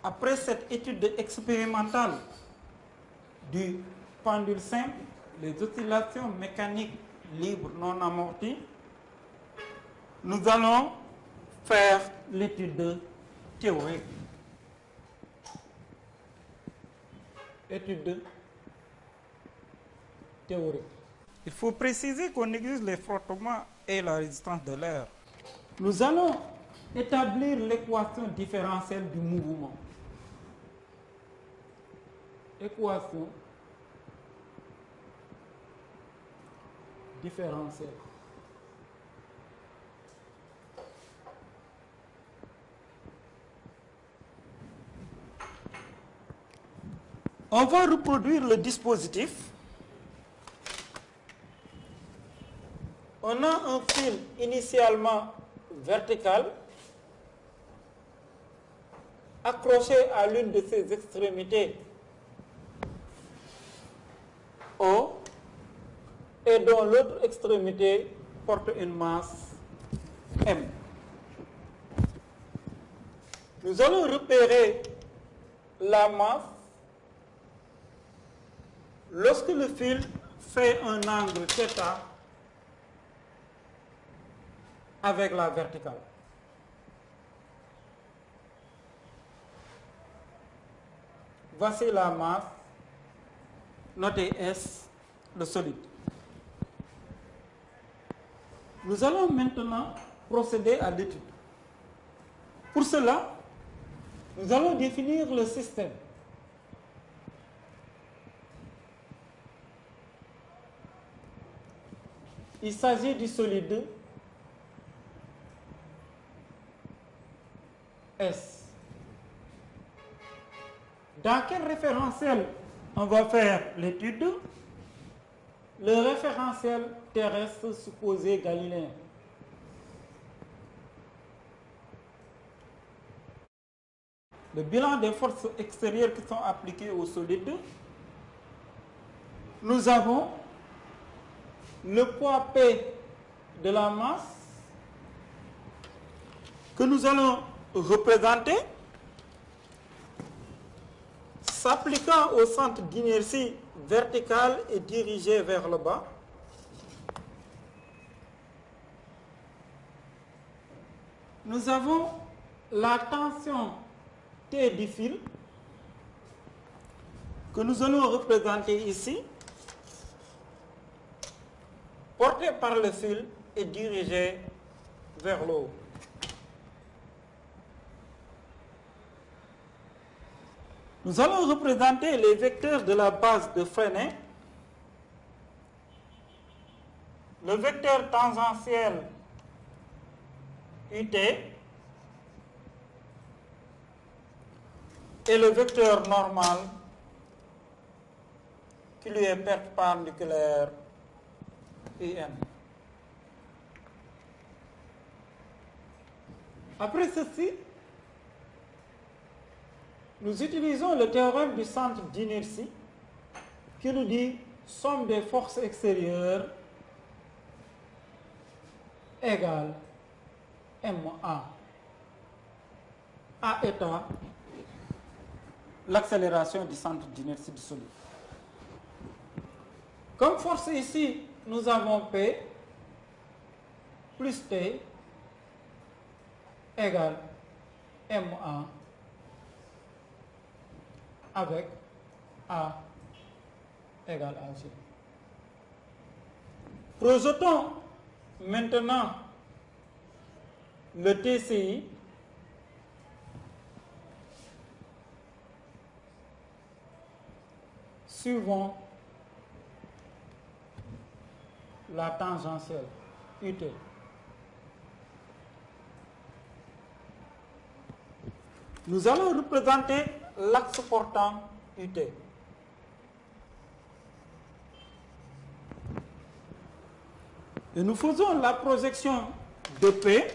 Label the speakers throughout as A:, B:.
A: Après cette étude expérimentale du pendule simple, les oscillations mécaniques libres non amorties, nous allons faire l'étude théorique. Étude théorique. Il faut préciser qu'on exige les frottements et la résistance de l'air. Nous allons établir l'équation différentielle du mouvement. Équation différentielle. On va reproduire le dispositif. On a un fil initialement vertical accroché à l'une de ses extrémités O et dont l'autre extrémité porte une masse M. Nous allons repérer la masse lorsque le fil fait un angle θ avec la verticale. Voici la masse, notée S, le solide. Nous allons maintenant procéder à l'étude. Pour cela, nous allons définir le système. Il s'agit du solide S. Dans quel référentiel on va faire l'étude? Le référentiel terrestre supposé galiléen. Le bilan des forces extérieures qui sont appliquées au solide. Nous avons le poids P de la masse que nous allons représenter s'appliquant au centre d'inertie vertical et dirigé vers le bas. Nous avons la tension T du fil que nous allons représenter ici, porté par le fil et dirigé vers le haut. Nous allons représenter les vecteurs de la base de Fresnel. Le vecteur tangentiel UT et le vecteur normal qui lui est perpendiculaire IN. Après ceci, nous utilisons le théorème du centre d'inertie qui nous dit somme des forces extérieures égale MA. A étant l'accélération du centre d'inertie du solide. Comme force ici, nous avons P plus T égale MA avec A égale AG. Projetons maintenant le TCI suivant la tangentielle UT. Nous allons représenter l'axe portant UT. Et nous faisons la projection de P.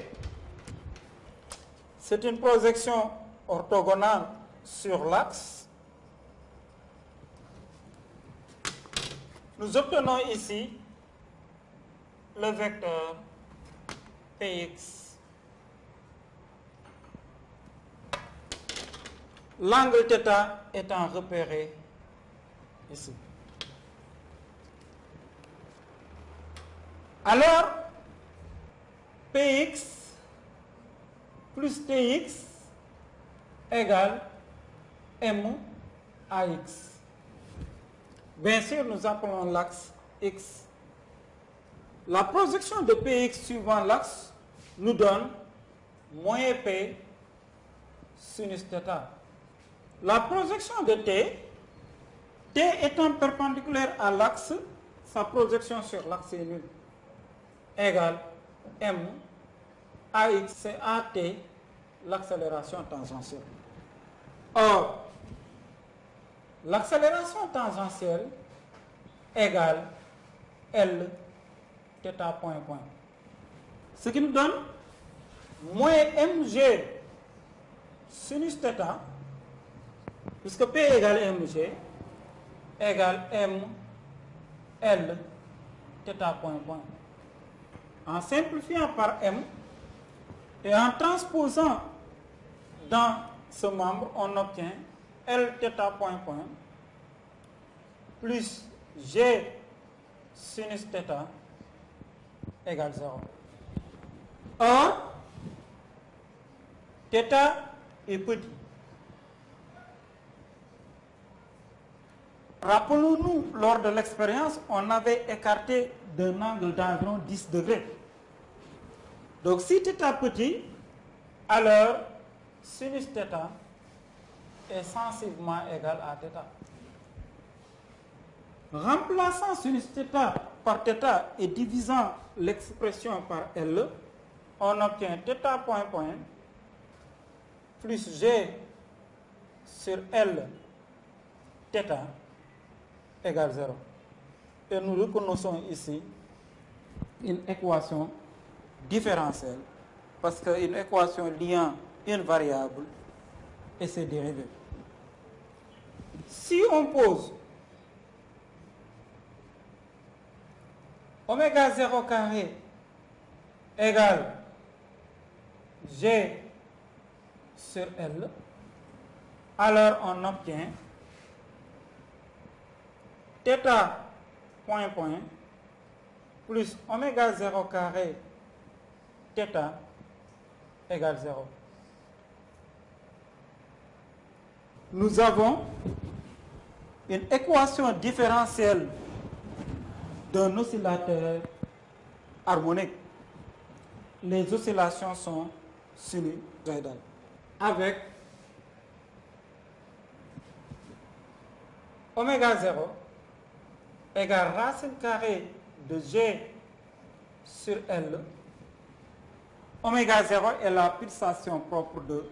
A: C'est une projection orthogonale sur l'axe. Nous obtenons ici le vecteur Px. l'angle θ étant repéré ici. Alors, Px plus Tx égale MAX. Bien sûr, nous appelons l'axe X. La projection de Px suivant l'axe nous donne moins P sinus θ. La projection de T étant perpendiculaire à l'axe, sa projection sur l'axe est nulle, égale M AX, c'est AT, l'accélération tangentielle. Or, l'accélération tangentielle égale L θ point point. Ce qui nous donne moins mg sinus θ, puisque P égale mg, égale m L θ point point. En simplifiant par m et en transposant dans ce membre, on obtient L θ point point plus G sinus θ égale 0. Or, θ est petit. Rappelons-nous, lors de l'expérience, on avait écarté d'un angle d'environ 10 degrés. Donc, si θ est petit, alors sinus θ est sensiblement égal à θ. Remplaçant sinus θ par θ et divisant l'expression par L, on obtient θ point point plus G sur L θ égale 0. Et nous reconnaissons ici une équation différentielle, parce qu'une équation liant une variable et ses dérivés. Si on pose oméga 0 carré égale G sur L, alors on obtient θ point point plus oméga 0 carré θ égale 0. Nous avons une équation différentielle d'un oscillateur harmonique. Les oscillations sont sinusoïdales. Avec oméga 0 égale racine carrée de G sur L. Oméga 0 est la pulsation propre de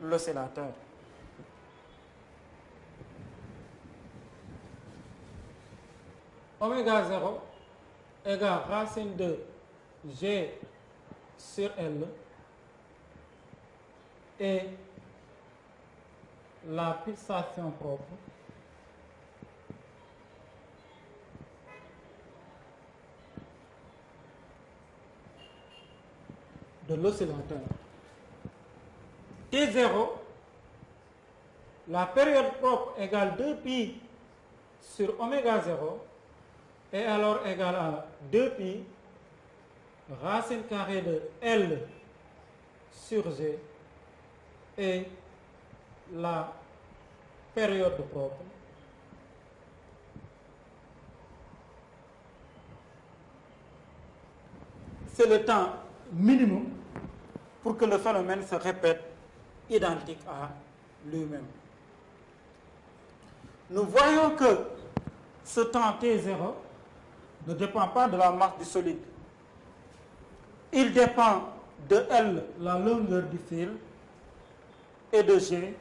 A: l'oscillateur. Oméga 0 égale racine de G sur L et la pulsation propre de l'oscillateur. T0, la période propre égale 2π sur oméga 0 et alors égale à 2π racine carrée de L sur G et la période propre c'est le temps minimum pour que le phénomène se répète identique à lui-même. Nous voyons que ce temps T0 ne dépend pas de la masse du solide. Il dépend de L, la longueur du fil, et de G,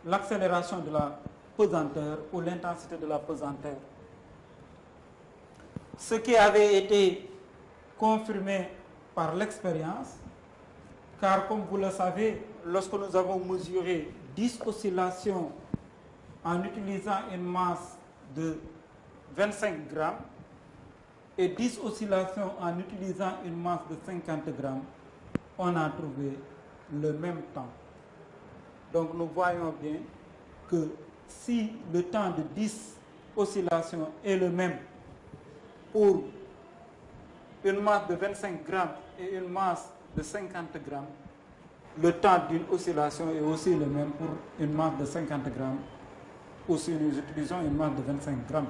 A: l'accélération de la pesanteur ou l'intensité de la pesanteur. Ce qui avait été confirmé par l'expérience, car comme vous le savez, lorsque nous avons mesuré 10 oscillations en utilisant une masse de 25 grammes et 10 oscillations en utilisant une masse de 50 grammes, on a trouvé le même temps. Donc nous voyons bien que si le temps de 10 oscillations est le même pour une masse de 25 grammes et une masse de 50 grammes, le temps d'une oscillation est aussi le même pour une masse de 50 grammes ou si nous utilisons une masse de 25 grammes.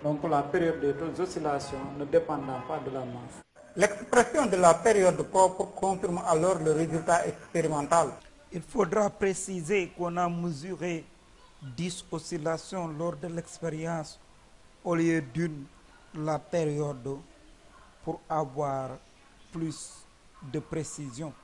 A: Donc la période des oscillations ne dépendant pas de la masse.
B: L'expression de la période propre confirme alors le résultat expérimental.
A: Il faudra préciser qu'on a mesuré 10 oscillations lors de l'expérience au lieu d'une, la période, pour avoir plus de précision.